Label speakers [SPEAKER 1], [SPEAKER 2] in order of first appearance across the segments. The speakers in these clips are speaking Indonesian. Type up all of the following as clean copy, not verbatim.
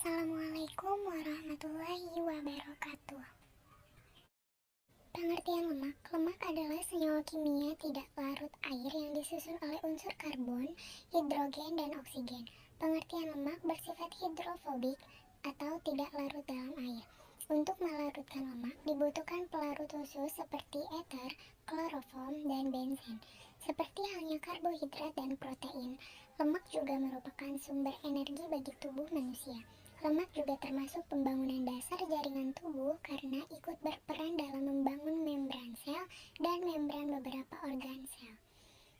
[SPEAKER 1] Assalamualaikum warahmatullahi wabarakatuh. Pengertian lemak. Lemak adalah senyawa kimia tidak larut air yang disusun oleh unsur karbon, hidrogen, dan oksigen. Pengertian lemak bersifat hidrofobik atau tidak larut dalam air. Untuk melarutkan lemak dibutuhkan pelarut khusus seperti ether, kloroform, dan benzen. Seperti halnya karbohidrat dan protein, lemak juga merupakan sumber energi bagi tubuh manusia. Lemak juga termasuk pembangunan dasar jaringan tubuh karena ikut berperan dalam membangun membran sel dan membran beberapa organ sel.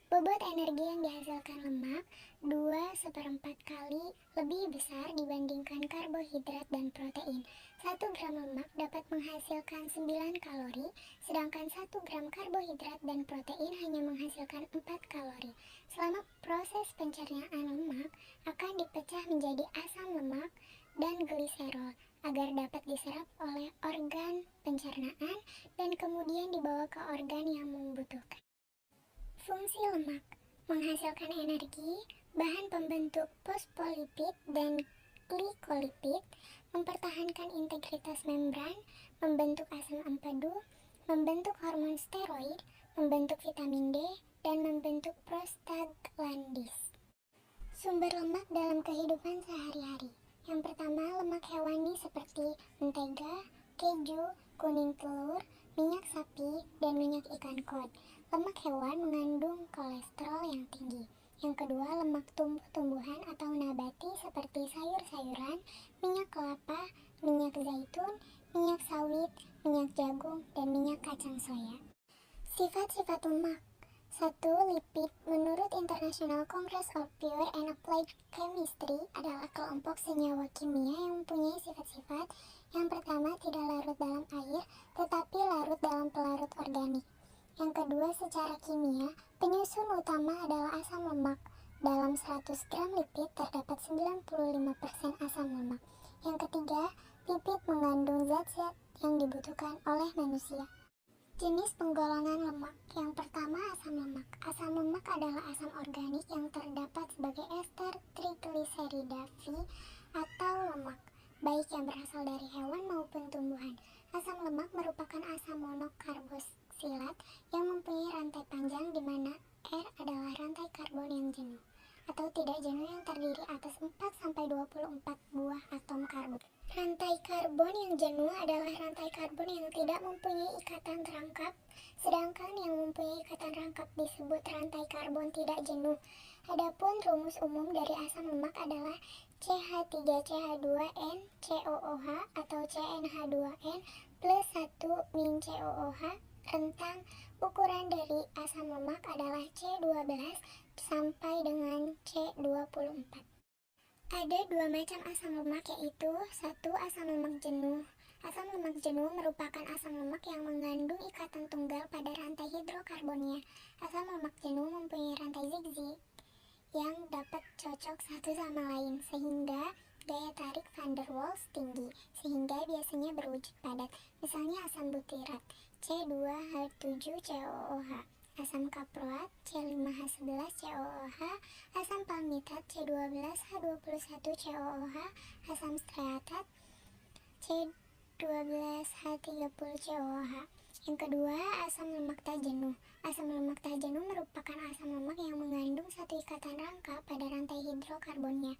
[SPEAKER 1] Bobot energi yang dihasilkan lemak 2/4 kali lebih besar dibandingkan karbohidrat dan protein. 1 gram lemak dapat menghasilkan 9 kalori, sedangkan 1 gram karbohidrat dan protein hanya menghasilkan 4 kalori. Selama proses pencernaan lemak akan dipecah menjadi asam lemak dan gliserol agar dapat diserap oleh organ pencernaan dan kemudian dibawa ke organ yang membutuhkan. Fungsi lemak: menghasilkan energi, bahan pembentuk fosfolipid dan glikolipid, mempertahankan integritas membran, membentuk asam empedu, membentuk hormon steroid, membentuk vitamin D, dan membentuk prostaglandins. Sumber lemak dalam kehidupan sehari-hari. Yang pertama, lemak hewani seperti mentega, keju, kuning telur, minyak sapi, dan minyak ikan kod. Lemak hewan mengandung kolesterol yang tinggi. Yang kedua, lemak tumbuh-tumbuhan atau nabati seperti sayur-sayuran, minyak kelapa, minyak zaitun, minyak sawit, minyak jagung, dan minyak kacang soya. Sifat-sifat lemak. 1. Lipid. Menurut International Congress of Pure and Applied Chemistry adalah kelompok senyawa kimia yang mempunyai sifat-sifat. Yang pertama, tidak larut dalam air, tetapi larut dalam pelarut organik. Yang kedua, secara kimia, penyusun utama adalah asam lemak. Dalam 100 gram lipid terdapat 95% asam lemak. Yang ketiga, lipid mengandung zat-zat yang dibutuhkan oleh manusia. Jenis penggolongan lemak. Yang pertama, asam lemak. Asam lemak adalah asam organik yang terdapat sebagai ester trigliserida V atau lemak, baik yang berasal dari hewan maupun tumbuhan. Asam lemak merupakan asam monokarboksilat yang mempunyai rantai panjang di mana R adalah rantai karbon yang jenuh atau tidak jenuh yang terdiri atas 4-24 buah atom karbon. Rantai karbon yang jenuh adalah rantai karbon yang tidak mempunyai ikatan rangkap, sedangkan yang mempunyai ikatan rangkap disebut rantai karbon tidak jenuh. Adapun rumus umum dari asam lemak adalah CH3CH2N COOH atau CnH2n plus 1 COOH. Rentang ukuran dari asam lemak adalah C12 sampai dengan C24. Ada dua macam asam lemak, yaitu 1. Asam lemak jenuh. Asam lemak jenuh merupakan asam lemak yang mengandung ikatan tunggal pada rantai hidrokarbonnya. Asam lemak jenuh mempunyai rantai zigzag yang dapat cocok satu sama lain sehingga daya tarik van der Waals tinggi, sehingga biasanya berwujud padat. Misalnya asam butirat C2H7COOH, asam kaproat C5H11COOH, asam palmitat C12H21COOH, asam stearat C12H30COOH. Yang kedua, asam lemak tak jenuh. Asam lemak tak jenuh merupakan asam lemak yang mengandung satu ikatan rangka pada rantai hidrokarbonnya.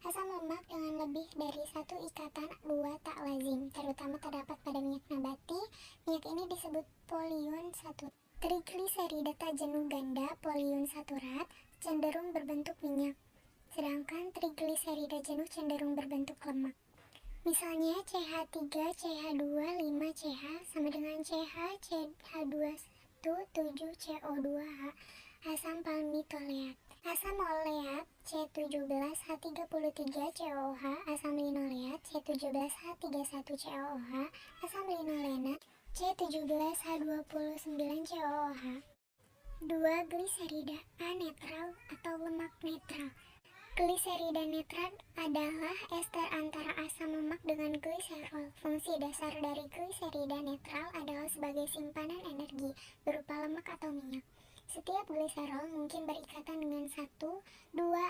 [SPEAKER 1] Asam lemak dengan lebih dari satu ikatan dua tak lazim, terutama terdapat pada minyak nabati. Minyak ini disebut polyunsaturat. Trigliserida tak jenuh ganda poliunsaturat cenderung berbentuk minyak, sedangkan trigliserida jenuh cenderung berbentuk lemak. Misalnya CH3CH2 5CH sama dengan CH7CO2H. Asam palmitoleat. Asam oleat C17H33COOH, asam linoleat C17H31COOH, asam linolenat C17H29COOH. 2. Gliserida A netral atau lemak netral. Gliserida netral adalah ester antara asam lemak dengan gliserol. Fungsi dasar dari gliserida netral adalah sebagai simpanan energi berupa lemak atau minyak. Setiap gliserol mungkin berikatan dengan 1, 2,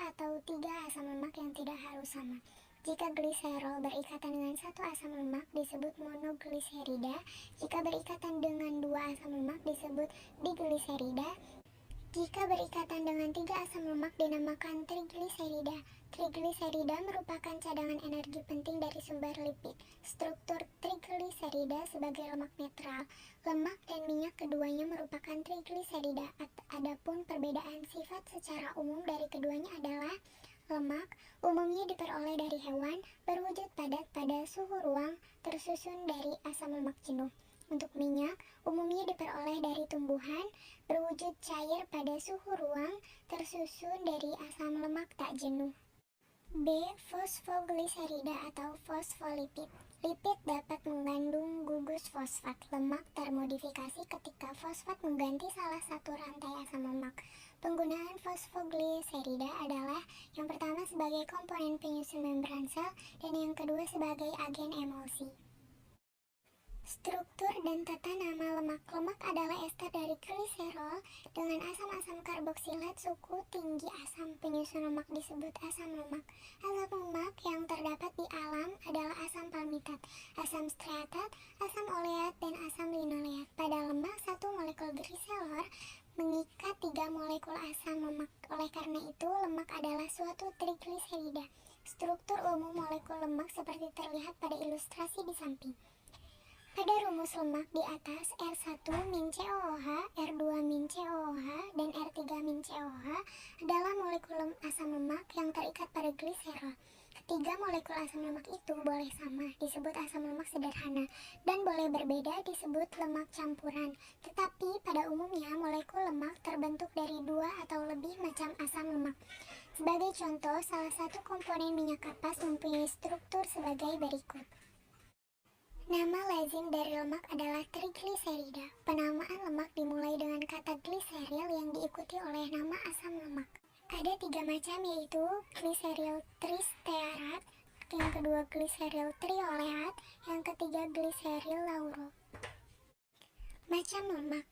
[SPEAKER 1] atau 3 asam lemak yang tidak harus sama. Jika gliserol berikatan dengan satu asam lemak disebut monogliserida. Jika berikatan dengan dua asam lemak disebut digliserida. Jika berikatan dengan 3 asam lemak dinamakan trigliserida. Trigliserida merupakan cadangan energi penting dari sumber lipid. Struktur trigliserida sebagai lemak netral. Lemak dan minyak keduanya merupakan trigliserida. Adapun perbedaan sifat secara umum dari keduanya adalah lemak umumnya diperoleh dari hewan, berwujud padat pada suhu ruang, tersusun dari asam lemak jenuh. Untuk minyak, umumnya diperoleh dari tumbuhan, berwujud cair pada suhu ruang, tersusun dari asam lemak tak jenuh. B. Fosfogliserida atau fosfolipid. Lipid dapat mengandung gugus fosfat, lemak termodifikasi ketika fosfat mengganti salah satu rantai asam lemak. Penggunaan fosfogliserida adalah yang pertama sebagai komponen penyusun membran sel dan yang kedua sebagai agen emulsi. Struktur dan tata nama lemak. Lemak adalah ester dari gliserol dengan asam-asam karboksilat suku tinggi asam. Penyusun lemak disebut asam lemak. Asam lemak yang terdapat di alam adalah asam palmitat, asam stearat, asam oleat, dan asam linoleat. Pada lemak, satu molekul gliserol mengikat 3 molekul asam lemak. Oleh karena itu, lemak adalah suatu trigliserida. Struktur umum molekul lemak seperti terlihat pada ilustrasi di samping. Pada rumus lemak di atas, R1-COOH, R2-COOH, dan R3-COOH adalah molekul asam lemak yang terikat pada gliserol. Ketiga molekul asam lemak itu boleh sama, disebut asam lemak sederhana, dan boleh berbeda, disebut lemak campuran. Tetapi pada umumnya molekul lemak terbentuk dari 2 atau lebih macam asam lemak. Sebagai contoh, salah satu komponen minyak kapas mempunyai struktur sebagai berikut. Nama lazim dari lemak adalah trigliserida. Penamaan lemak dimulai dengan kata gliseril yang diikuti oleh nama asam lemak. Ada 3 macam, yaitu gliseril tristearat, yang kedua gliseril trioleat, yang ketiga gliseril lauro. Macam lemak.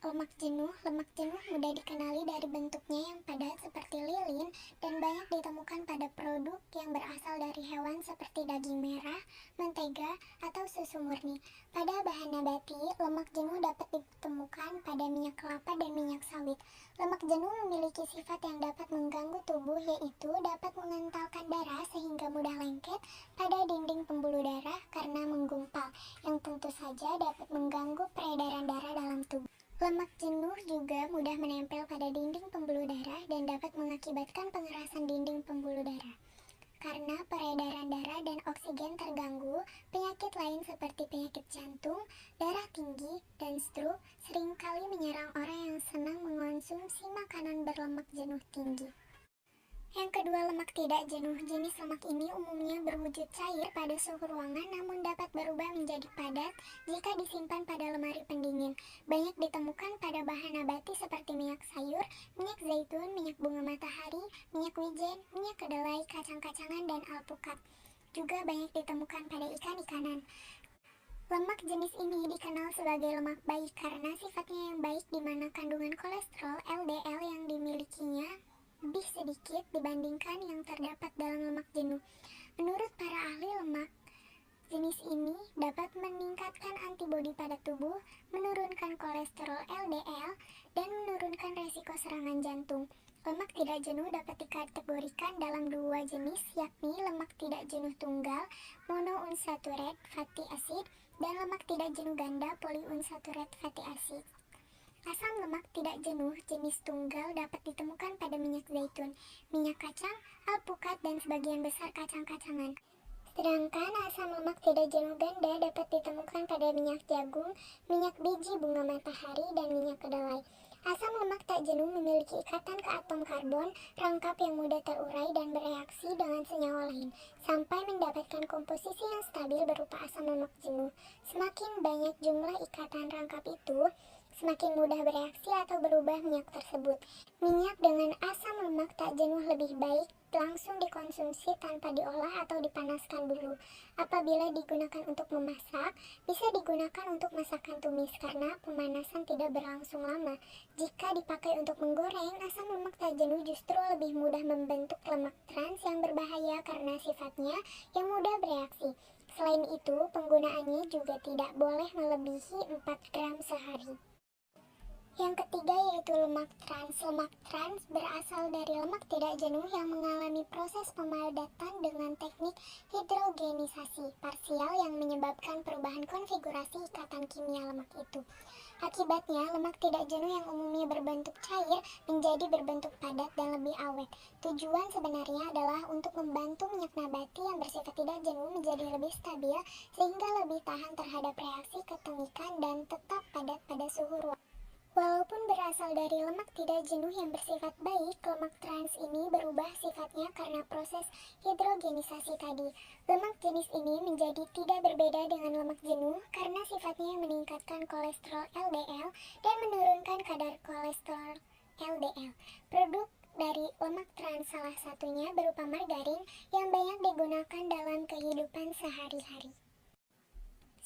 [SPEAKER 1] Lemak jenuh. Lemak jenuh mudah dikenali dari bentuknya yang padat seperti lilin dan banyak ditemukan pada produk yang berasal dari hewan seperti daging merah, mentega, atau susu murni. Pada bahan nabati, lemak jenuh dapat ditemukan pada minyak kelapa dan minyak sawit. Lemak jenuh memiliki sifat yang dapat mengganggu tubuh, yaitu dapat mengentalkan darah sehingga mudah lengket pada dinding pembuluh darah karena menggumpal, yang tentu saja dapat mengganggu peredaran darah dalam tubuh. Lemak jenuh juga mudah menempel pada dinding pembuluh darah dan dapat mengakibatkan pengerasan dinding pembuluh darah. Karena peredaran darah dan oksigen terganggu, penyakit lain seperti penyakit jantung, darah tinggi, dan stroke seringkali menyerang orang yang senang mengonsumsi makanan berlemak jenuh tinggi. Yang kedua, lemak tidak jenuh. Jenis lemak ini umumnya berwujud cair pada suhu ruangan namun dapat berubah menjadi padat jika disimpan pada lemari pendingin. Banyak ditemukan pada bahan nabati seperti minyak sayur, minyak zaitun, minyak bunga matahari, minyak wijen, minyak kedelai, kacang-kacangan, dan alpukat. Juga banyak ditemukan pada ikan-ikanan. Lemak jenis ini dikenal sebagai lemak baik karena sifatnya yang baik di mana kandungan kolesterol LDL yang dimilikinya lebih sedikit dibandingkan yang terdapat dalam lemak jenuh. Menurut para ahli, lemak jenis ini dapat meningkatkan antibodi pada tubuh, menurunkan kolesterol LDL, dan menurunkan resiko serangan jantung. Lemak tidak jenuh dapat dikategorikan dalam 2 jenis, yakni lemak tidak jenuh tunggal, monounsaturated fatty acid, dan lemak tidak jenuh ganda, polyunsaturated fatty acid. Asam lemak tidak jenuh jenis tunggal dapat ditemukan pada minyak zaitun, minyak kacang, alpukat, dan sebagian besar kacang-kacangan. Sedangkan asam lemak tidak jenuh ganda dapat ditemukan pada minyak jagung, minyak biji bunga matahari, dan minyak kedelai. Asam lemak tak jenuh memiliki ikatan ke atom karbon, rangkap yang mudah terurai dan bereaksi dengan senyawa lain, sampai mendapatkan komposisi yang stabil berupa asam lemak jenuh. Semakin banyak jumlah ikatan rangkap itu, semakin mudah bereaksi atau berubah minyak tersebut. Minyak dengan asam lemak tak jenuh lebih baik langsung dikonsumsi tanpa diolah atau dipanaskan dulu. Apabila digunakan untuk memasak, bisa digunakan untuk masakan tumis karena pemanasan tidak berlangsung lama. Jika dipakai untuk menggoreng, asam lemak tak jenuh justru lebih mudah membentuk lemak trans yang berbahaya karena sifatnya yang mudah bereaksi. Selain itu, penggunaannya juga tidak boleh melebihi 4 gram sehari. Yang ketiga yaitu lemak trans. Lemak trans berasal dari lemak tidak jenuh yang mengalami proses pemadatan dengan teknik hidrogenisasi parsial yang menyebabkan perubahan konfigurasi ikatan kimia lemak itu. Akibatnya, lemak tidak jenuh yang umumnya berbentuk cair menjadi berbentuk padat dan lebih awet. Tujuan sebenarnya adalah untuk membantu minyak nabati yang bersifat tidak jenuh menjadi lebih stabil sehingga lebih tahan terhadap reaksi ketengikan dan tetap padat pada suhu ruangan. Walaupun berasal dari lemak tidak jenuh yang bersifat baik, lemak trans ini berubah sifatnya karena proses hidrogenisasi tadi. Lemak jenis ini menjadi tidak berbeda dengan lemak jenuh karena sifatnya meningkatkan kolesterol LDL dan menurunkan kadar kolesterol LDL. Produk dari lemak trans salah satunya berupa margarin yang banyak digunakan dalam kehidupan sehari-hari.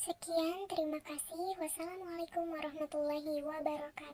[SPEAKER 1] Sekian, terima kasih. Wassalamualaikum warahmatullahi wabarakatuh.